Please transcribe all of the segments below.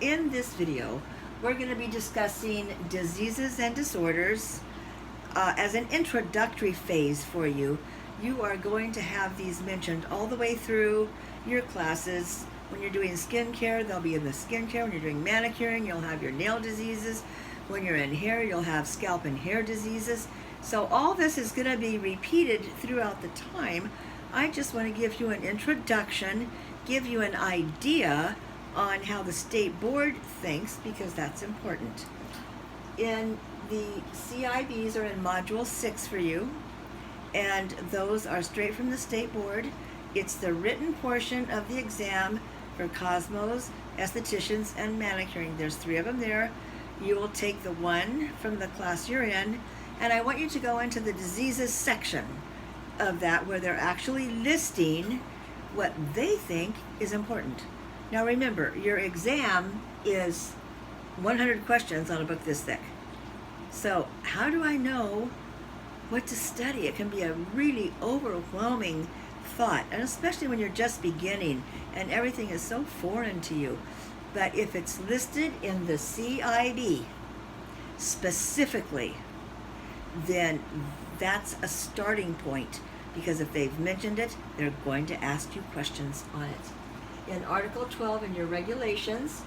in this video, we're going to be discussing diseases and disorders. As an introductory phase for you, you are going to have these mentioned all the way through your classes. When you're doing skincare, they'll be in the skincare. When you're doing manicuring, you'll have your nail diseases. When you're in hair, you'll have scalp and hair diseases. So all this is going to be repeated throughout the time. I just want to give you an introduction, give you an idea on how the state board thinks, because that's important. In the CIBs are in Module 6 for you, and those are straight from the state board. It's the written portion of the exam for Cosmos, estheticians, and manicuring. There's 3 of them there. You will take the one from the class you're in, and I want you to go into the diseases section of that, where they're actually listing what they think is important. Now remember, your exam is 100 questions on a book this thick. So how do I know what to study? It can be a really overwhelming thought, and especially when you're just beginning and everything is so foreign to you. But if it's listed in the CIB specifically, then that's a starting point, because if they've mentioned it, they're going to ask you questions on it. In Article 12 in your regulations,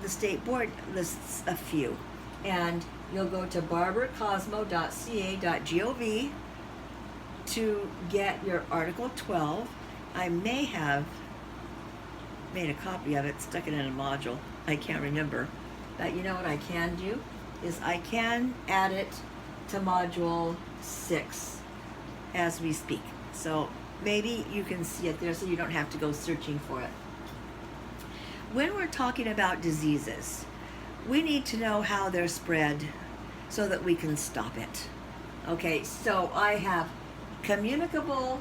the state board lists a few, and you'll go to barbercosmo.ca.gov to get your Article 12. I may have made a copy of it, stuck it in a module. I can't remember. But you know what I can do is I can add it to Module 6 as we speak. So maybe you can see it there so you don't have to go searching for it. When we're talking about diseases, we need to know how they're spread so that we can stop it. Okay, so I have communicable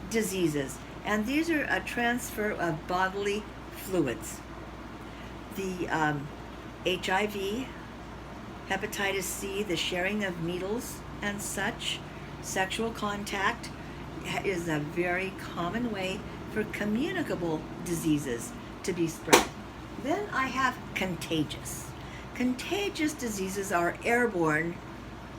diseases, and these are a transfer of bodily fluids. The HIV, hepatitis C, the sharing of needles and such, sexual contact is a very common way for communicable diseases to be spread. Then I have contagious. Contagious diseases are airborne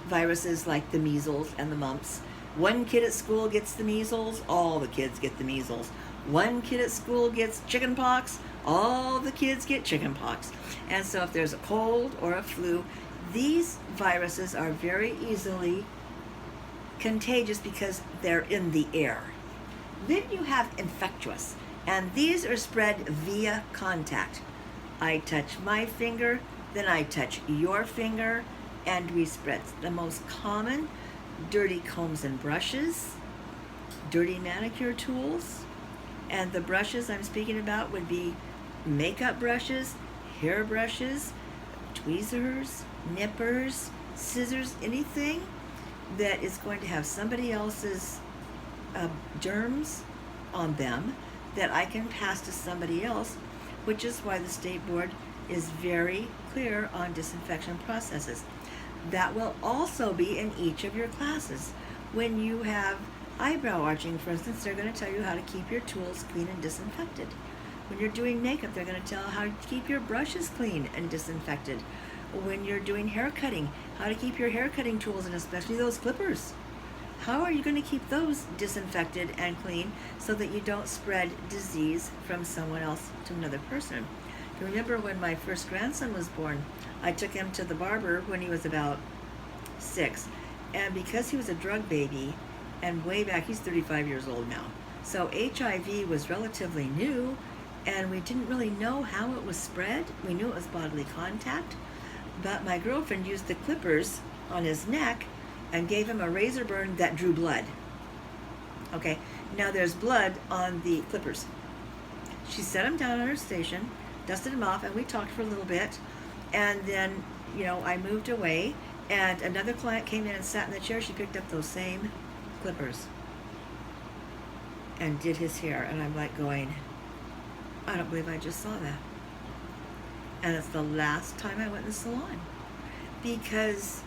viruses like the measles and the mumps. One kid at school gets the measles, all the kids get the measles. One kid at school gets chicken pox, all the kids get chicken pox. And so if there's a cold or a flu, these viruses are very easily contagious because they're in the air. Then you have infectious, and these are spread via contact. I touch my finger, then I touch your finger, and we spread. The most common: dirty combs and brushes, dirty manicure tools, and the brushes I'm speaking about would be makeup brushes, hair brushes, tweezers, nippers, scissors, anything that is going to have somebody else's germs on them that I can pass to somebody else, which is why the state board is very clear on disinfection processes. That will also be in each of your classes. When you have eyebrow arching, for instance, they're going to tell you how to keep your tools clean and disinfected. When you're doing makeup, they're going to tell how to keep your brushes clean and disinfected. When you're doing hair cutting, how to keep your hair cutting tools, and especially those clippers. How are you going to keep those disinfected and clean so that you don't spread disease from someone else to another person? I remember when my first grandson was born, I took him to the barber when he was about 6. And because he was a drug baby, and way back, he's 35 years old now. So HIV was relatively new, and we didn't really know how it was spread. We knew it was bodily contact, but my girlfriend used the clippers on his neck and gave him a razor burn that drew blood. Okay, now there's blood on the clippers. She set him down on her station, dusted him off, and we talked for a little bit. And then, I moved away, and another client came in and sat in the chair. She picked up those same clippers and did his hair. And I'm like going, I don't believe I just saw that. And it's the last time I went in the salon, because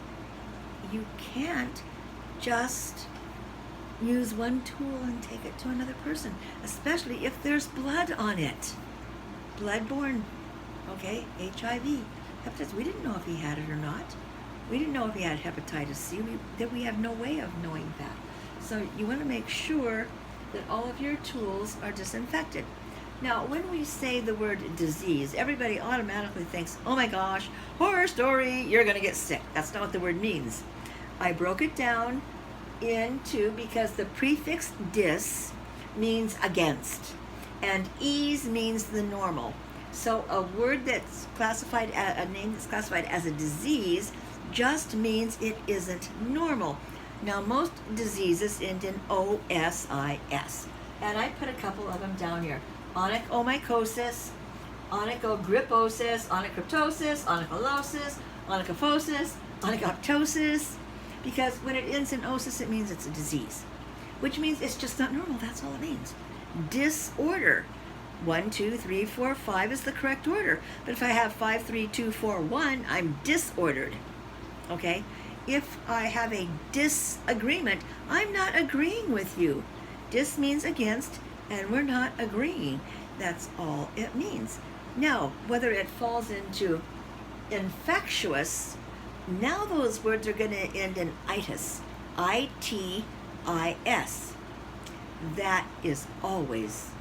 you can't just use one tool and take it to another person, especially if there's blood on it. Bloodborne Okay, HIV, hepatitis. We didn't know if he had it or not. We didn't know if he had hepatitis C. We have no way of knowing that. So you want to make sure that all of your tools are disinfected. Now, when we say the word disease, everybody automatically thinks, oh my gosh, horror story, you're going to get sick. That's not what the word means. I broke it down into, because the prefix dis means against, and ease means the normal. So a word that's classified, a name that's classified as a disease, just means it isn't normal. Now, most diseases end in OSIS, and I put a couple of them down here. Onychomycosis, onychogriposis, onychoptosis, onycholosis, onychophosis, onychoptosis, because when it ends in osis, it means it's a disease, which means it's just not normal. That's all it means. Disorder. 1, 2, 3, 4, 5 is the correct order. But if I have 5, 3, 2, 4, 1, I'm disordered. Okay? If I have a disagreement, I'm not agreeing with you. Dis means against, and we're not agreeing. That's all it means. Now, whether it falls into infectious, now those words are going to end in itis. I-T-I-S. That is always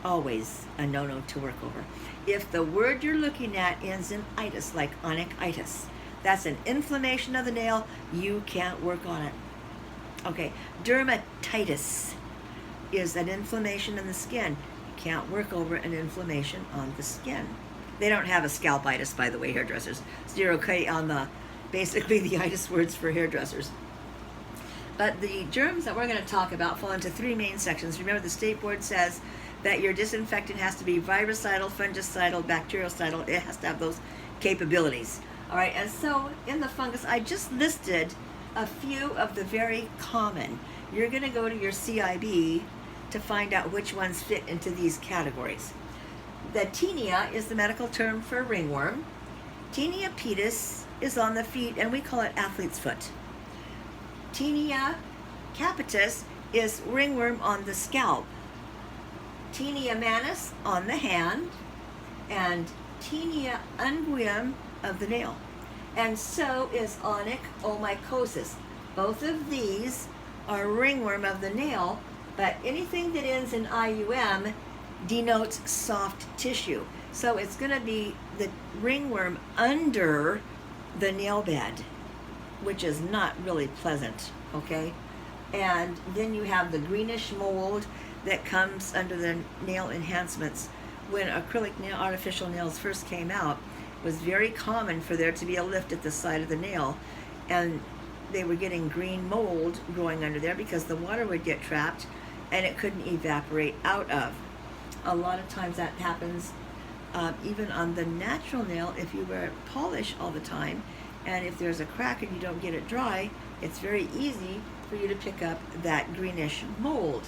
a no-no to work over. If the word you're looking at ends in itis, like onychitis, that's an inflammation of the nail, you can't work on it. Okay, dermatitis is an inflammation in the skin. You can't work over an inflammation on the skin. They don't have a scalpitis, by the way, hairdressers. So you're okay on basically the itis words for hairdressers. But the germs that we're going to talk about fall into 3 main sections. Remember, the state board says that your disinfectant has to be virucidal, fungicidal, bactericidal. It has to have those capabilities. All right, and so in the fungus, I just listed a few of the very common. You're going to go to your CIB to find out which ones fit into these categories. The tinea is the medical term for ringworm. Tinea pedis is on the feet, and we call it athlete's foot. Tinea capitis is ringworm on the scalp. Tinea manus on the hand, and tinea unguium of the nail. And so is onychomycosis. Both of these are ringworm of the nail, but anything that ends in IUM denotes soft tissue. So it's going to be the ringworm under the nail bed, which is not really pleasant, okay? And then you have the greenish mold that comes under the nail enhancements. When acrylic nail, artificial nails first came out, it was very common for there to be a lift at the side of the nail, and they were getting green mold growing under there because the water would get trapped and it couldn't evaporate out of. A lot of times that happens even on the natural nail. If you wear polish all the time, and if there's a crack and you don't get it dry, it's very easy for you to pick up that greenish mold.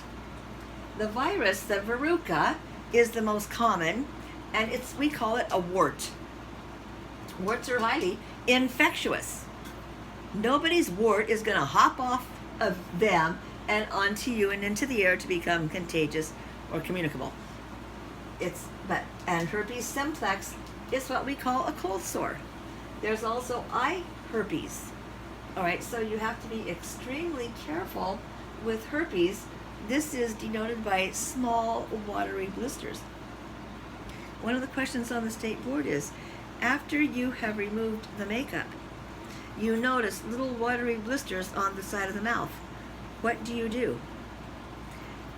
The virus, the verruca, is the most common, and we call it a wart. Warts are highly infectious. Nobody's wart is going to hop off of them and onto you and into the air to become contagious or communicable. And herpes simplex is what we call a cold sore. There's also eye herpes. All right, so you have to be extremely careful with herpes. This is denoted by small watery blisters. One of the questions on the state board is, after you have removed the makeup, you notice little watery blisters on the side of the mouth. What do you do?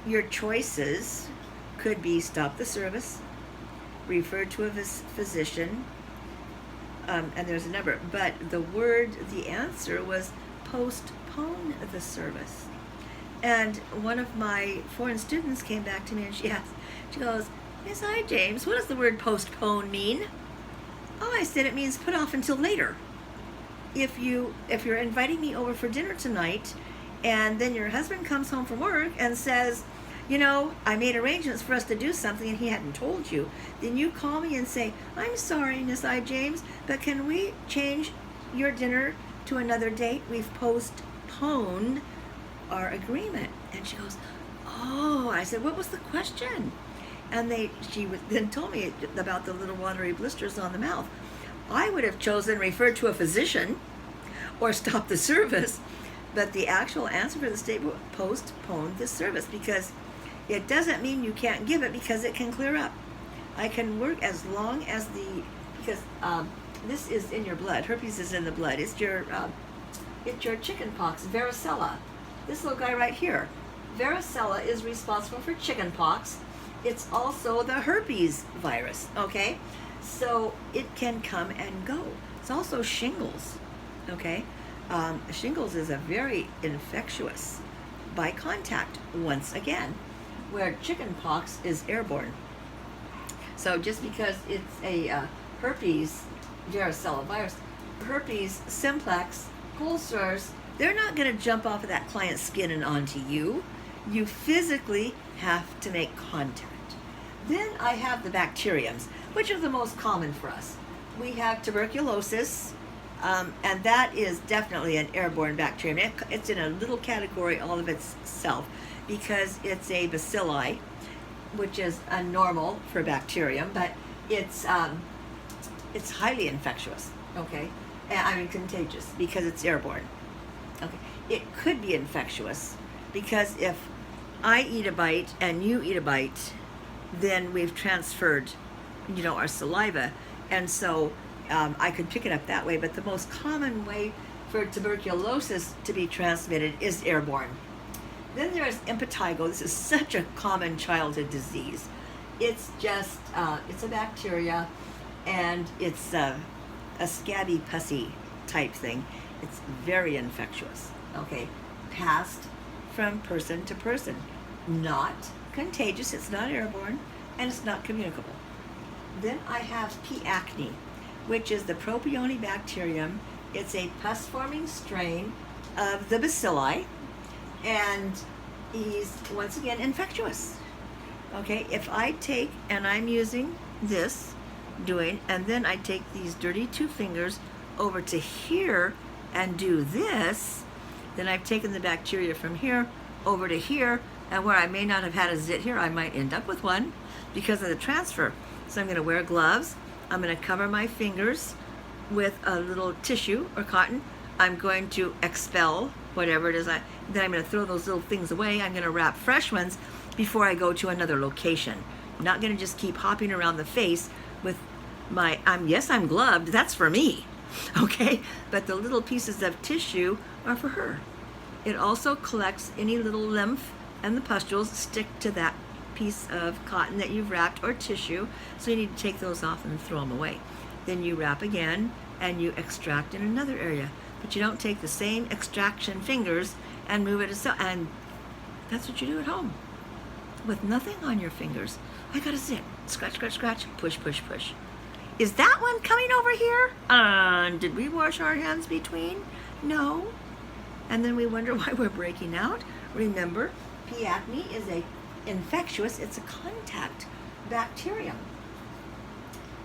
Your choices could be stop the service, refer to a physician, and there's a number, but the answer was postpone the service. And one of my foreign students came back to me and she goes, Miss I. James, what does the word postpone mean? Oh, I said, it means put off until later. If you're inviting me over for dinner tonight, and then your husband comes home from work and says, I made arrangements for us to do something and he hadn't told you, then you call me and say, I'm sorry, Miss I. James, but can we change your dinner to another date? We've postponed our agreement. And she goes, oh. I said, what was the question? And then told me about the little watery blisters on the mouth. I would have chosen refer to a physician or stop the service, but the actual answer for the state postponed the service, because it doesn't mean you can't give it, because it can clear up. I can work as long as because this is in your blood. Herpes is in the blood. It's your chicken pox, varicella. This little guy right here. Varicella is responsible for chicken pox. It's also the herpes virus, okay? So it can come and go. It's also shingles, okay? Shingles is a very infectious by contact, once again, where chicken pox is airborne. So just because it's a herpes varicella virus, herpes simplex, cold sores, they're not going to jump off of that client's skin and onto you. You physically have to make contact. Then I have the bacteriums, which are the most common for us. We have tuberculosis, and that is definitely an airborne bacterium. It's in a little category all of itself, because it's a bacilli, which is a normal for bacterium, but it's highly infectious, okay? I mean contagious, because it's airborne. Okay, it could be infectious because if I eat a bite and you eat a bite, then we've transferred, our saliva, and so I could pick it up that way. But the most common way for tuberculosis to be transmitted is airborne. Then there's impetigo. This is such a common childhood disease. It's just it's a bacteria, and it's a scabby, pussy type thing. It's very infectious, okay? Passed from person to person. Not contagious, it's not airborne, and it's not communicable. Then I have P. acne, which is the Propionibacterium. It's a pus-forming strain of the bacilli, and he's, once again, infectious. Okay, if I take, and I'm using this, and then I take these dirty two fingers over to here and do this, then I've taken the bacteria from here over to here, and where I may not have had a zit here, I might end up with one because of the transfer. So I'm going to wear gloves. I'm going to cover my fingers with a little tissue or cotton. I'm going to expel whatever it is. Then I'm going to throw those little things away. I'm going to wrap fresh ones before I go to another location. I'm not going to just keep hopping around the face with my, I'm gloved, that's for me, okay? But the little pieces of tissue are for her. It also collects any little lymph, and the pustules stick to that piece of cotton that you've wrapped or tissue, so you need to take those off and throw them away. Then you wrap again and you extract in another area, but you don't take the same extraction fingers and move it aside, and that's what you do at home with nothing on your fingers. I got a zit, scratch, scratch, scratch, push, push, push. Is that one coming over here? Did we wash our hands between? No. And then we wonder why we're breaking out. Remember, P. acne is a infectious, it's a contact bacterium.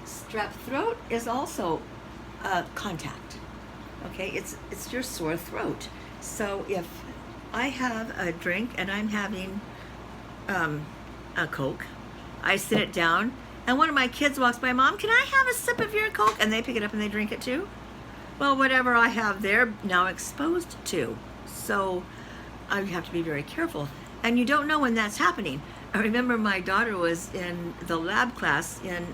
Strep throat is also contact. Okay, it's your sore throat. So if I have a drink and I'm having a Coke, I sit it down, and one of my kids walks by, Mom, can I have a sip of your Coke? And they pick it up and they drink it too. Well, whatever I have, they're now exposed to. So I have to be very careful. And you don't know when that's happening. I remember my daughter was in the lab class in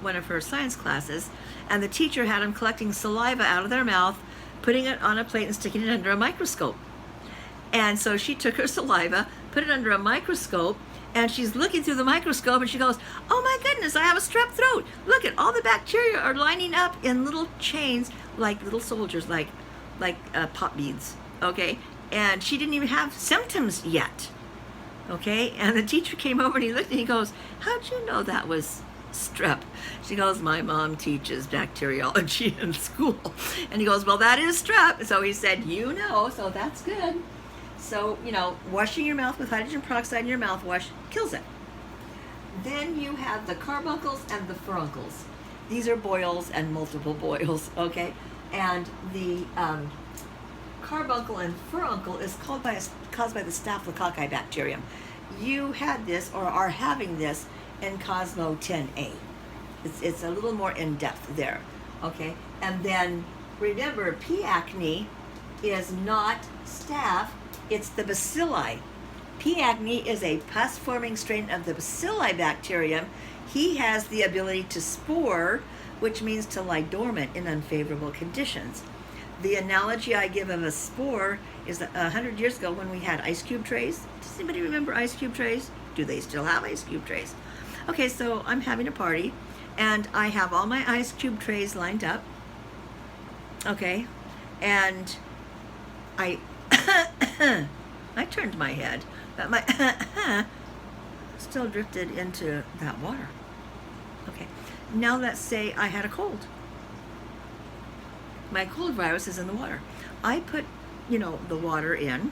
one of her science classes, and the teacher had them collecting saliva out of their mouth, putting it on a plate and sticking it under a microscope. And so she took her saliva, put it under a microscope, and she's looking through the microscope, and she goes, oh my goodness, I have a strep throat. Look at all the bacteria are lining up in little chains, like little soldiers, like pop beads, okay? And she didn't even have symptoms yet, okay? And the teacher came over and he looked and he goes, how'd you know that was strep? She goes, my mom teaches bacteriology in school. And he goes, well, that is strep. So he said, so that's good. So, washing your mouth with hydrogen peroxide in your mouthwash kills it. Then you have the carbuncles and the furuncles. These are boils and multiple boils, okay? And the carbuncle and furuncle is caused by the staphylococci bacterium. You had this or are having this and Cosmo 10A. It's a little more in depth there, okay? And then remember, P. acne is not staph, it's the bacilli. P. acne is a pus-forming strain of the bacilli bacterium. He has the ability to spore, which means to lie dormant in unfavorable conditions. The analogy I give of a spore is 100 years ago when we had ice cube trays. Does anybody remember ice cube trays? Do they still have ice cube trays? Okay, so I'm having a party, and I have all my ice cube trays lined up. Okay, and I I turned my head, but my still drifted into that water. Okay, now let's say I had a cold. My cold virus is in the water. I put, the water in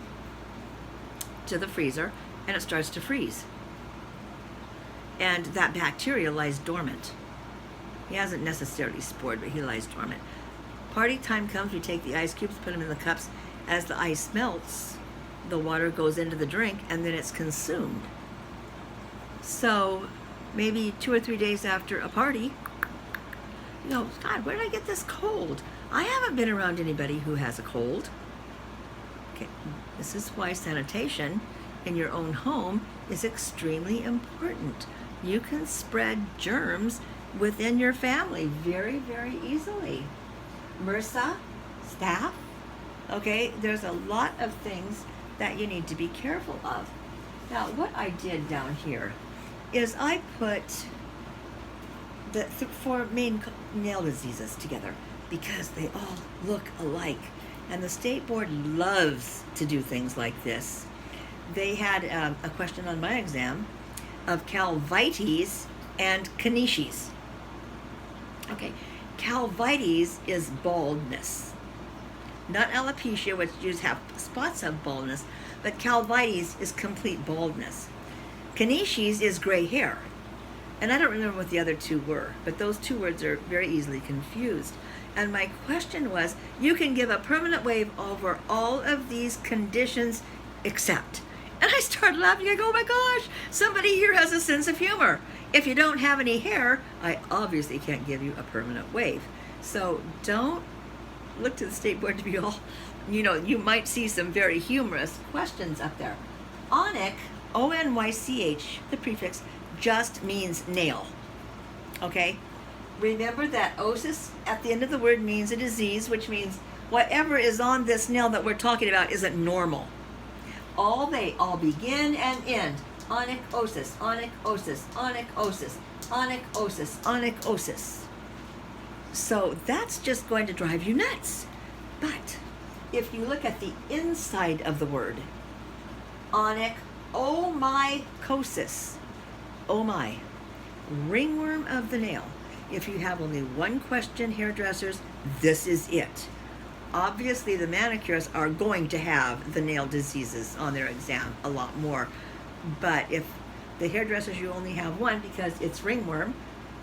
to the freezer, and it starts to freeze. And that bacteria lies dormant. He hasn't necessarily spored, but he lies dormant. Party time comes, we take the ice cubes, put them in the cups. As the ice melts, the water goes into the drink, and then it's consumed. So maybe 2 or 3 days after a party, God, where did I get this cold? I haven't been around anybody who has a cold. Okay, this is why sanitation in your own home is extremely important. You can spread germs within your family very, very easily. MRSA, staph, okay, there's a lot of things that you need to be careful of. Now, what I did down here is I put the 4 main nail diseases together because they all look alike. And the state board loves to do things like this. They had a question on my exam of calvites and conices. Okay, calvites is baldness. Not alopecia, which you have spots of baldness, but calvites is complete baldness. Conices is gray hair. And I don't remember what the other 2 were, but those 2 words are very easily confused. And my question was, you can give a permanent wave over all of these conditions except. And I started laughing. I go, oh my gosh, somebody here has a sense of humor. If you don't have any hair, I obviously can't give you a permanent wave. So don't look to the state board to be all, you might see some very humorous questions up there. Onych, O-N-Y-C-H, the prefix, just means nail, okay? Remember that osis at the end of the word means a disease, which means whatever is on this nail that we're talking about isn't normal. They all begin and end. Onychosis, onychosis, onychosis, onychosis, onychosis. So that's just going to drive you nuts. But if you look at the inside of the word, onychomycosis, oh my, ringworm of the nail. If you have only one question, hairdressers, this is it. Obviously, the manicurists are going to have the nail diseases on their exam a lot more. But if the hairdressers, you only have one because it's ringworm,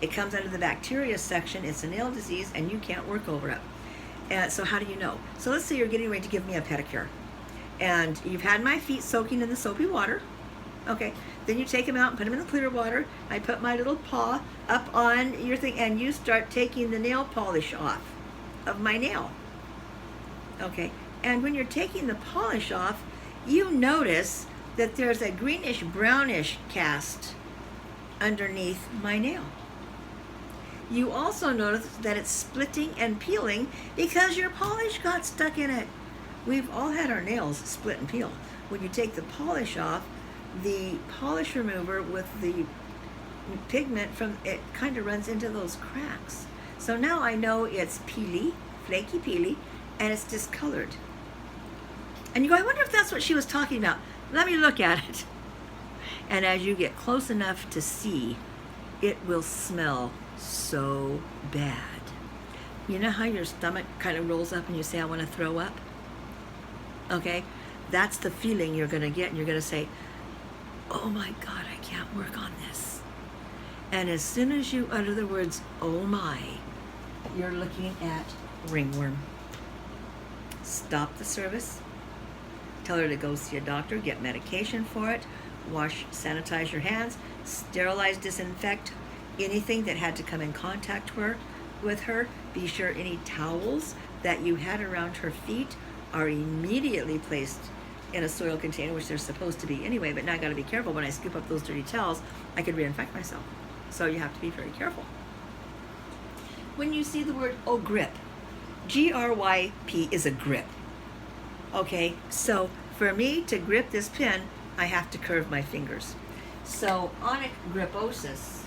it comes under the bacteria section, it's a nail disease, and you can't work over it. And so how do you know? So let's say you're getting ready to give me a pedicure. And you've had my feet soaking in the soapy water. Okay, then you take them out and put them in the clear water. I put my little paw up on your thing, and you start taking the nail polish off of my nail. Okay, and when you're taking the polish off, you notice that there's a greenish brownish cast underneath my nail. You also notice that it's splitting and peeling because your polish got stuck in it. We've all had our nails split and peel. When you take the polish off, the polish remover with the pigment from it kind of runs into those cracks. So now I know it's peely, flaky peely, and it's discolored. And you go, I wonder if that's what she was talking about. Let me look at it. And as you get close enough to see, it will smell so bad. You know how your stomach kind of rolls up and you say, I want to throw up? Okay? That's the feeling you're going to get, and you're going to say, oh my God, I can't work on this. And as soon as you utter the words, oh my, you're looking at ringworm. Stop the service. Tell her to go see a doctor, get medication for it, wash, sanitize your hands, sterilize, disinfect anything that had to come in contact with her. Be sure any towels that you had around her feet are immediately placed in a soil container, which they're supposed to be anyway, but now I gotta be careful. When I scoop up those dirty towels, I could reinfect myself. So you have to be very careful. When you see the word, grip, G-R-Y-P is a grip. Okay, so for me to grip this pen, I have to curve my fingers. So onyx griposus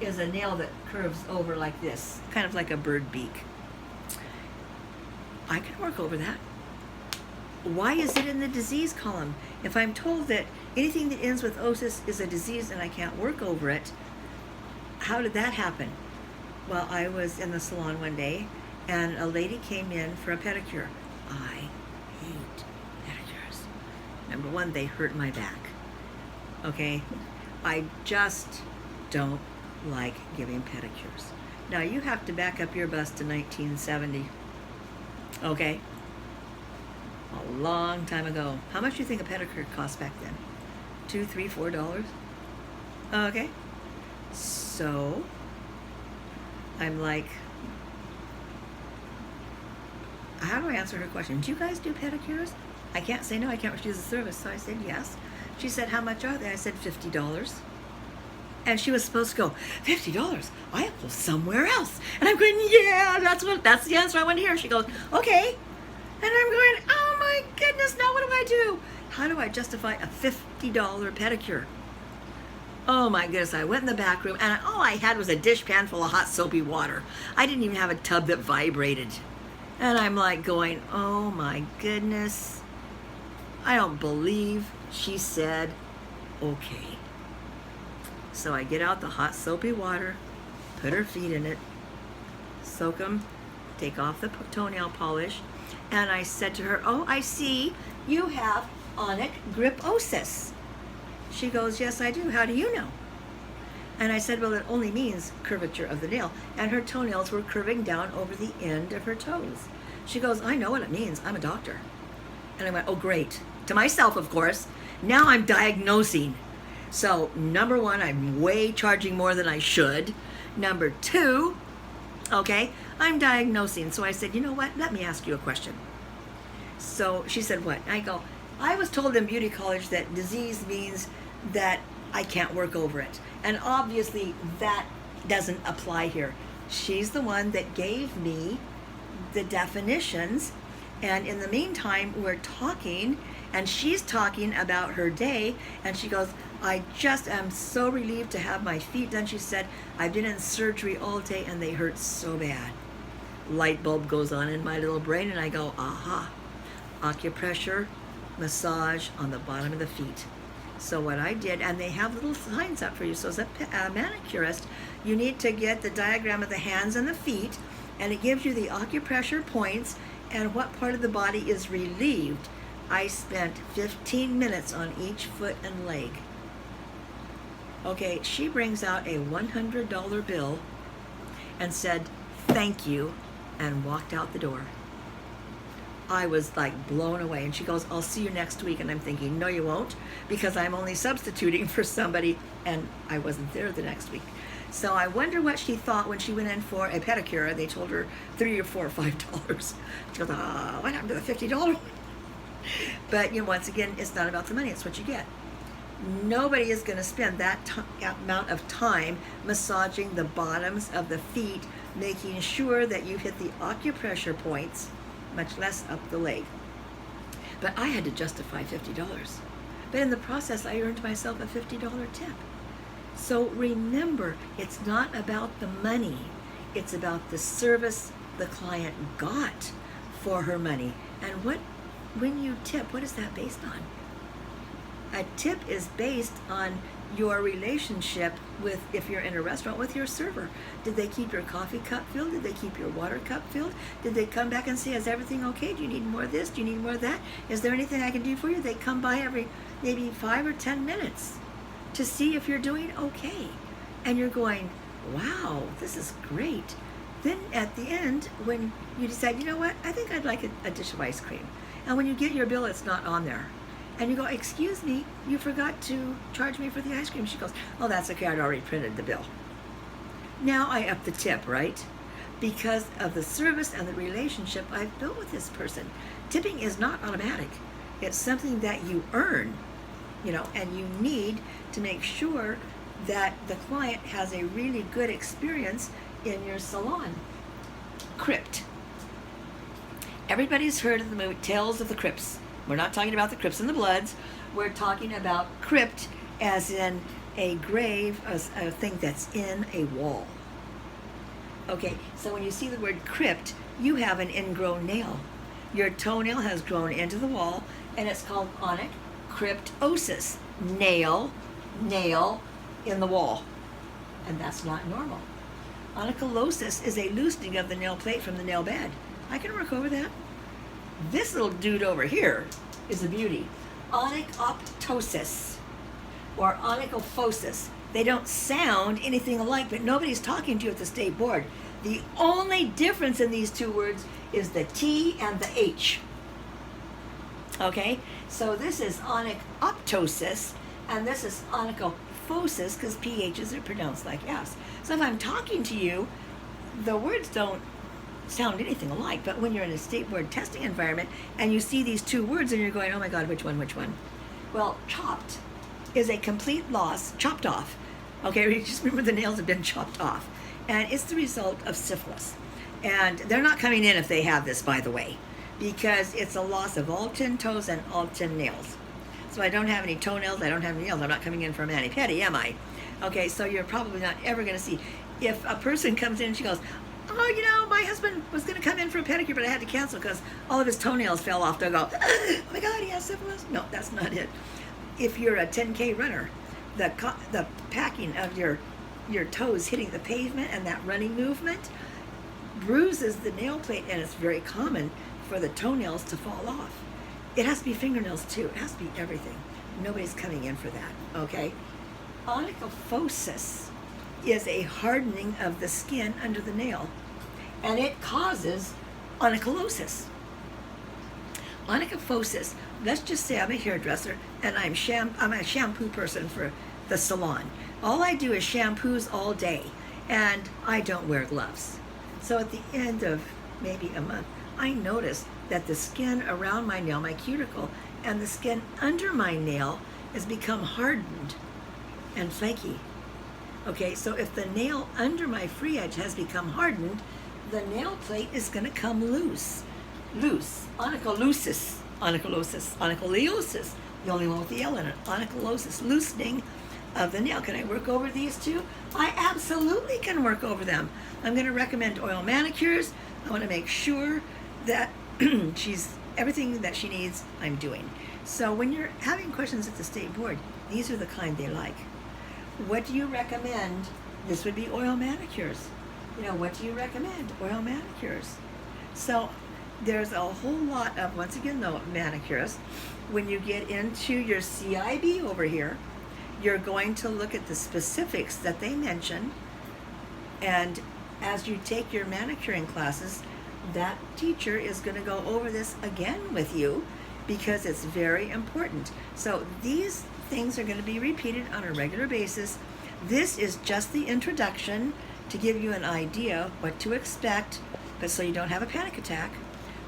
is a nail that curves over like this, kind of like a bird beak. I can work over that. Why is it in the disease column? If I'm told that anything that ends with osis is a disease and I can't work over it, how did that happen? Well, I was in the salon one day and a lady came in for a pedicure. I hate pedicures. Number one, they hurt my back. Okay? I just don't like giving pedicures. Now you have to back up your bus to 1970. Okay? A long time ago. How much do you think a pedicure cost back then? $2, $3, $4? Okay. So, I'm like, how do I answer her question? Do you guys do pedicures? I can't say no, I can't refuse the service. So I said yes. She said, how much are they? I said $50. And she was supposed to go, $50? I have to go somewhere else. And I'm going, yeah, that's the answer I want to hear. She goes, okay. And I'm going, oh my goodness, now what do I do? How do I justify a $50 pedicure? Oh my goodness, I went in the back room and all I had was a dishpan full of hot soapy water. I didn't even have a tub that vibrated. And I'm like going, oh my goodness. I don't believe she said, okay. So I get out the hot soapy water, put her feet in it, soak them, take off the toenail polish, and I said to her, oh, I see you have onyx griposus. She goes, yes, I do. How do you know? And I said, well, it only means curvature of the nail. And her toenails were curving down over the end of her toes. She goes, I know what it means. I'm a doctor. And I went, oh, great. To myself, of course. Now I'm diagnosing. So, number one, I'm way charging more than I should. Number two, okay, I'm diagnosing. So I said, you know what? Let me ask you a question. So she said, what? I go, I was told in beauty college that disease means that I can't work over it. And obviously that doesn't apply here. She's the one that gave me the definitions. And in the meantime, we're talking and she's talking about her day. And she goes, I just am so relieved to have my feet done. She said, I've been in surgery all day and they hurt so bad. Light bulb goes on in my little brain and I go, aha, acupressure, massage on the bottom of the feet. So what I did, and they have little signs up for you. So as a manicurist, you need to get the diagram of the hands and the feet, and it gives you the acupressure points and what part of the body is relieved. I spent 15 minutes on each foot and leg. Okay, she brings out a $100 bill and said, thank you, and walked out the door. I was like blown away. And she goes, I'll see you next week. And I'm thinking, no, you won't, because I'm only substituting for somebody, and I wasn't there the next week. So I wonder what she thought when she went in for a pedicure. They told her $3 or $4 or $5. She goes, what happened to the $50? But you know, once again, it's not about the money, it's what you get. Nobody is going to spend that amount of time massaging the bottoms of the feet, making sure that you hit the acupressure points, much less up the leg. But I had to justify $50. But in the process, I earned myself a $50 tip. So remember, it's not about the money. It's about the service the client got for her money. And when you tip, what is that based on? A tip is based on your relationship with, if you're in a restaurant, with your server. Did they keep your coffee cup filled? Did they keep your water cup filled? Did they come back and say, is everything okay? Do you need more of this? Do you need more of that? Is there anything I can do for you? They come by every maybe 5 or 10 minutes to see if you're doing okay. And you're going, wow, this is great. Then at the end, when you decide, you know what, I think I'd like a dish of ice cream. And when you get your bill, it's not on there. And you go, excuse me, you forgot to charge me for the ice cream. She goes, oh, that's okay, I'd already printed the bill. Now I up the tip, right? Because of the service and the relationship I've built with this person. Tipping is not automatic. It's something that you earn, and you need to make sure that the client has a really good experience in your salon. Crypt. Everybody's heard of the movie Tales of the Crypts. We're not talking about the Crips and the Bloods. We're talking about crypt as in a grave, a thing that's in a wall. Okay, so when you see the word crypt, you have an ingrown nail. Your toenail has grown into the wall, and it's called onyc cryptosis. Nail in the wall. And that's not normal. Onycholosis is a loosening of the nail plate from the nail bed. I can work over that. This little dude over here is a beauty. Onychoptosis or onychophosis. They don't sound anything alike, but nobody's talking to you at the state board. The only difference in these two words is the T and the H. Okay? So this is onychoptosis, and this is onychophosis, because PHs are pronounced like Fs. So if I'm talking to you, the words don't sound anything alike, but when you're in a state board testing environment and you see these two words and you're going, oh my God, which one? Well, chopped is a complete loss, chopped off. Okay, just remember the nails have been chopped off. And it's the result of syphilis. And they're not coming in if they have this, by the way, because it's a loss of all 10 toes and all 10 nails. So I don't have any toenails, I don't have any nails, I'm not coming in for a mani-pedi, am I? Okay, so you're probably not ever going to see. If a person comes in and she goes, oh, my husband was going to come in for a pedicure, but I had to cancel because all of his toenails fell off. They'll go, oh my God, he has syphilis. No, that's not it. If you're a 10K runner, the packing of your toes hitting the pavement and that running movement bruises the nail plate, and it's very common for the toenails to fall off. It has to be fingernails too. It has to be everything. Nobody's coming in for that, okay? Onychophosis is a hardening of the skin under the nail, and it causes onycholosis. Onychophosis, let's just say I'm a hairdresser and I'm a shampoo person for the salon. All I do is shampoos all day, and I don't wear gloves. So at the end of maybe a month, I notice that the skin around my nail, my cuticle, and the skin under my nail has become hardened and flaky. Okay, so if the nail under my free edge has become hardened, the nail plate is going to come loose. Onycholosis. The only one with the L in it. Onycholosis, loosening of the nail. Can I work over these two? I absolutely can work over them. I'm going to recommend oil manicures. I want to make sure that everything that she needs, I'm doing. So when you're having questions at the state board, these are the kind they like. What do you recommend? This would be oil manicures. What do you recommend? Oil manicures. So there's a whole lot of, once again though, manicures. When you get into your CIB over here, you're going to look at the specifics that they mention, and as you take your manicuring classes, that teacher is going to go over this again with you because it's very important. So these things are going to be repeated on a regular basis. This is just the introduction to give you an idea what to expect, but so you don't have a panic attack.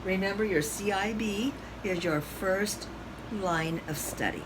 Remember, your CIB is your first line of study.